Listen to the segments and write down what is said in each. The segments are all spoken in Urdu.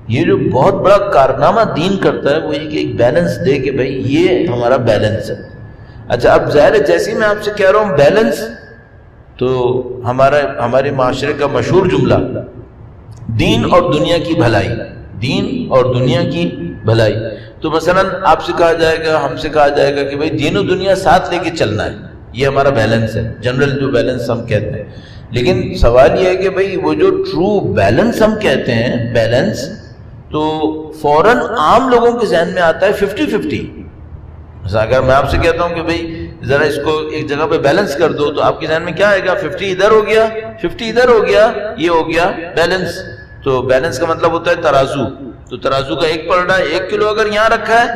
یہ جو بہت بڑا کارنامہ دین کرتا ہے وہ یہ کہ ایک بیلنس دے کہ بھائی یہ ہمارا بیلنس ہے. اچھا اب ظاہر ہے جیسے ہی میں آپ سے کہہ رہا ہوں بیلنس، تو ہمارے معاشرے کا مشہور جملہ دین اور دنیا کی بھلائی، دین اور دنیا کی بھلائی. تو مثلا آپ سے کہا جائے گا، ہم سے کہا جائے گا کہ بھائی دین و دنیا ساتھ لے کے چلنا ہے، یہ ہمارا بیلنس ہے، جنرل جو بیلنس ہم کہتے ہیں. لیکن سوال یہ ہے کہ بھائی وہ جو ٹرو بیلنس ہم کہتے ہیں بیلنس، تو فوراً عام لوگوں کے ذہن میں آتا ہے 50-50. اگر میں آپ سے کہتا ہوں کہ بھئی ذرا اس کو ایک جگہ پہ بیلنس کر دو، تو آپ کے ذہن میں کیا آئے گا؟ 50 ادھر ہو گیا، 50 ادھر ہو گیا، یہ ہو گیا بیلنس. تو بیلنس کا مطلب ہوتا ہے ترازو. تو ترازو کا ایک پڑ رہا ہے، 1 کلو اگر یہاں رکھا ہے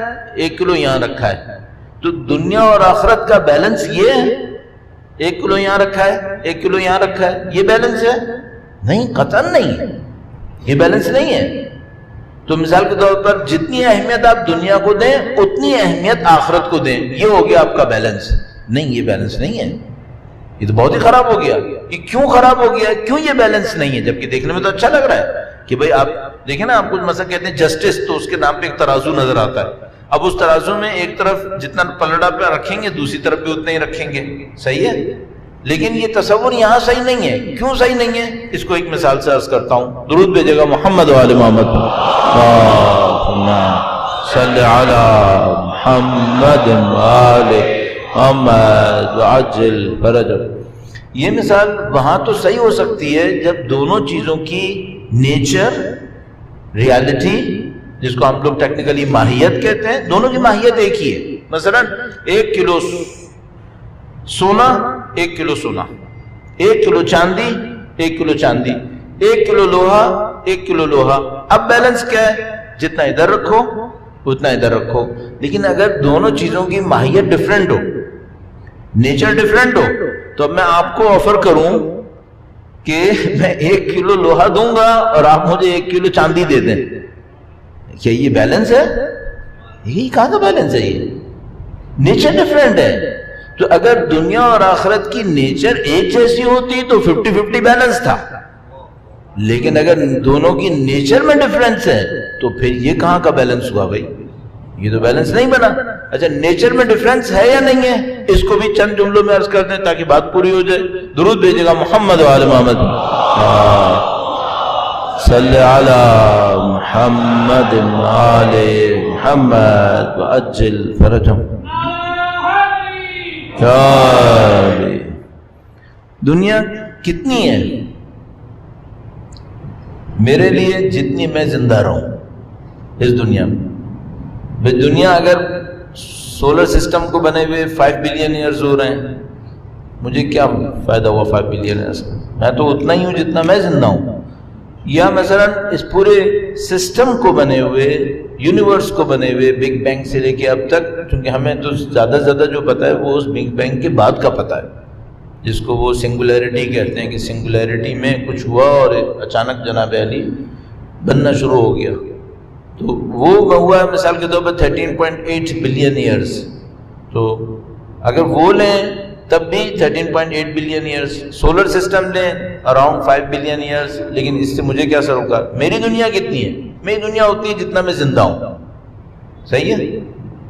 1 کلو یہاں رکھا ہے، تو دنیا اور آخرت کا بیلنس یہ ہے 1 کلو یہاں رکھا ہے 1 کلو یہاں رکھا ہے، یہ بیلنس ہے؟ نہیں، قطعاً نہیں ہے، یہ بیلنس نہیں ہے. تو مثال کے طور پر جتنی اہمیت آپ دنیا کو دیں اتنی اہمیت آخرت کو دیں، یہ ہو گیا آپ کا بیلنس. نہیں، یہ بیلنس نہیں ہے، یہ تو بہت ہی خراب ہو گیا. یہ کیوں خراب ہو گیا؟ کیوں یہ بیلنس نہیں ہے؟ جبکہ دیکھنے میں تو اچھا لگ رہا ہے کہ بھئی آپ دیکھیں نا، آپ کچھ مثلا کہتے ہیں جسٹس، تو اس کے نام پہ ایک ترازو نظر آتا ہے. اب اس ترازو میں ایک طرف جتنا پلڑا پہ رکھیں گے دوسری طرف بھی اتنا ہی رکھیں گے، صحیح ہے. لیکن یہ تصور یہاں صحیح نہیں ہے. کیوں صحیح نہیں ہے؟ اس کو ایک مثال سے عرض کرتا ہوں. درود بھیجے گا محمد و آل محمد. اللہم صلی علی محمد و آل محمد وعجل فرجہ. یہ مثال وہاں تو صحیح ہو سکتی ہے جب دونوں چیزوں کی نیچر، ریالٹی، جس کو ہم لوگ ٹیکنیکلی ماہیت کہتے ہیں، دونوں کی ماہیت ایک ہی ہے. مثلا 1 کلو سونا 1 کلو سونا، 1 کلو چاندی 1 کلو چاندی، 1 کلو لوہا 1 کلو لوہا. اب بیلنس کیا ہے؟ جتنا ادھر رکھو اتنا ادھر رکھو. لیکن اگر دونوں چیزوں کی ماہیت ڈیفرنٹ ہو، نیچر ڈیفرنٹ ہو، تو اب میں آپ کو آفر کروں کہ میں 1 کلو لوہا دوں گا اور آپ مجھے 1 کلو چاندی دے دیں، کیا یہ بیلنس ہے؟ یہ کہاں کا بیلنس ہے؟ یہ نیچر ڈیفرنٹ ہے. تو اگر دنیا اور آخرت کی نیچر ایک جیسی ہوتی تو 50-50 بیلنس تھا. لیکن اگر دونوں کی نیچر میں ڈیفرنس ہے تو پھر یہ کہاں کا بیلنس ہوا بھائی؟ یہ تو بیلنس نہیں بنا. اچھا نیچر میں ڈیفرنس ہے یا نہیں ہے؟ اس کو بھی چند جملوں میں عرض کر دیں تاکہ بات پوری ہو جائے. درود بھیجے گا محمد و آل محمد. صلی علی محمد و آل محمد وعجل فرجہم. دنیا کتنی ہے میرے لیے؟ جتنی میں زندہ رہوں اس دنیا میں. دنیا اگر سولر سسٹم کو بنے ہوئے 5 بلین ایئرز ہو رہے ہیں، مجھے کیا فائدہ ہوا 5 بلین ایئرز کا؟ میں تو اتنا ہی ہوں جتنا میں زندہ ہوں. یا مثلا اس پورے سسٹم کو بنے ہوئے، یونیورس کو بنے ہوئے، بگ بینگ سے لے کے اب تک، چونکہ ہمیں تو زیادہ سے زیادہ جو پتہ ہے وہ اس بگ بینگ کے بعد کا پتہ ہے، جس کو وہ سنگولیرٹی کہتے ہیں کہ سنگولیرٹی میں کچھ ہوا اور اچانک جناب علی بننا شروع ہو گیا. تو وہ ہوا ہے مثال کے طور پر 13.8 بلین ایئرز. تو اگر وہ لیں تب بھی 13.8 بلین ایئرز. سولر سسٹم لیں اراؤنڈ 5 بلین ایئرز. لیکن اس سے مجھے کیا اثر ہوگا؟ میری دنیا کتنی ہے؟ میری دنیا اتنی ہے جتنا میں زندہ ہوں، صحیح ہے.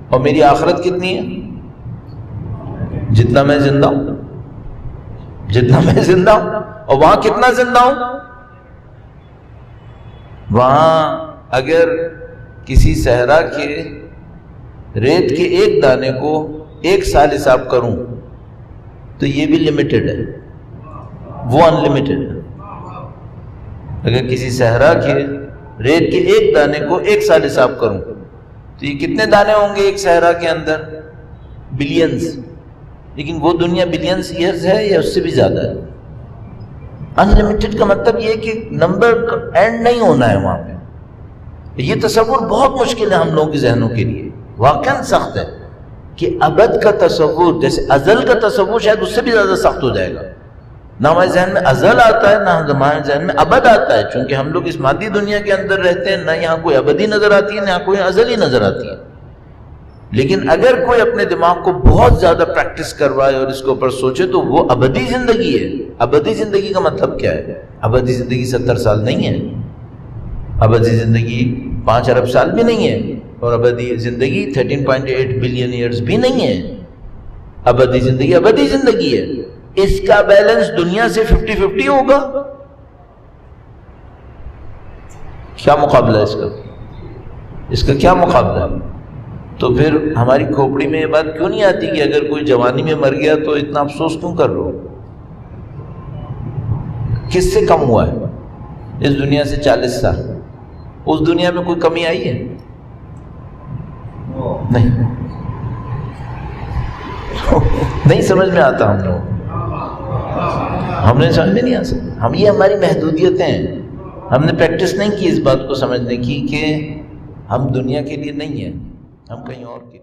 اور میری آخرت کتنی ہے؟ جتنا میں زندہ ہوں، جتنا میں زندہ ہوں. اور وہاں کتنا زندہ ہوں؟ وہاں اگر کسی صحرا کے ریت کے ایک دانے کو 1 سال حساب کروں تو یہ بھی لمیٹڈ ہے، وہ انلمیٹڈ ہے. اگر کسی صحرا کے ریت کے ایک دانے کو 1 سال حساب کروں تو یہ کتنے دانے ہوں گے ایک صحرا کے اندر؟ بلینز. لیکن وہ دنیا بلینز ایئرز ہے یا اس سے بھی زیادہ ہے. انلمیٹڈ کا مطلب یہ کہ نمبر اینڈ نہیں ہونا ہے وہاں پہ. یہ تصور بہت مشکل ہے ہم لوگوں کے ذہنوں کے لیے، واقعاً سخت ہے کہ ابد کا تصور، جیسے ازل کا تصور شاید اس سے بھی زیادہ سخت ہو جائے گا. نہ ہمارے ذہن میں ازل آتا ہے، نہ ہمارے ذہن میں ابد آتا ہے، چونکہ ہم لوگ اس مادی دنیا کے اندر رہتے ہیں. نہ یہاں کوئی ابدی نظر آتی ہے، نہ کوئی ازلی نظر آتی ہے. لیکن اگر کوئی اپنے دماغ کو بہت زیادہ پریکٹس کروائے اور اس کے اوپر سوچے تو وہ ابدی زندگی ہے. ابدی زندگی کا مطلب کیا ہے؟ ابدی زندگی 70 سال نہیں ہے. ابدی زندگی 5 ارب سال بھی نہیں ہے، اور ابدی زندگی 13.8 بلین ایئرز بھی نہیں ہے۔ ابدی زندگی ہے، اس کا بیلنس دنیا سے 50-50 ہوگا۔ کیا مقابلہ ہے اس کا کیا مقابلہ ہے؟ تو پھر ہماری کھوپڑی میں یہ بات کیوں نہیں آتی کہ اگر کوئی جوانی میں مر گیا تو اتنا افسوس کیوں کر رہے ہو؟ کس سے کم ہوا ہے اس دنیا سے 40 سال؟ اس دنیا میں کوئی کمی آئی ہے؟ نہیں سمجھ میں آتا ہم نے سمجھ میں نہیں آ سکتا۔ یہ ہماری محدودیتیں ہیں، ہم نے پریکٹس نہیں کی اس بات کو سمجھنے کی کہ ہم دنیا کے لیے نہیں ہیں، ہم کہیں اور کے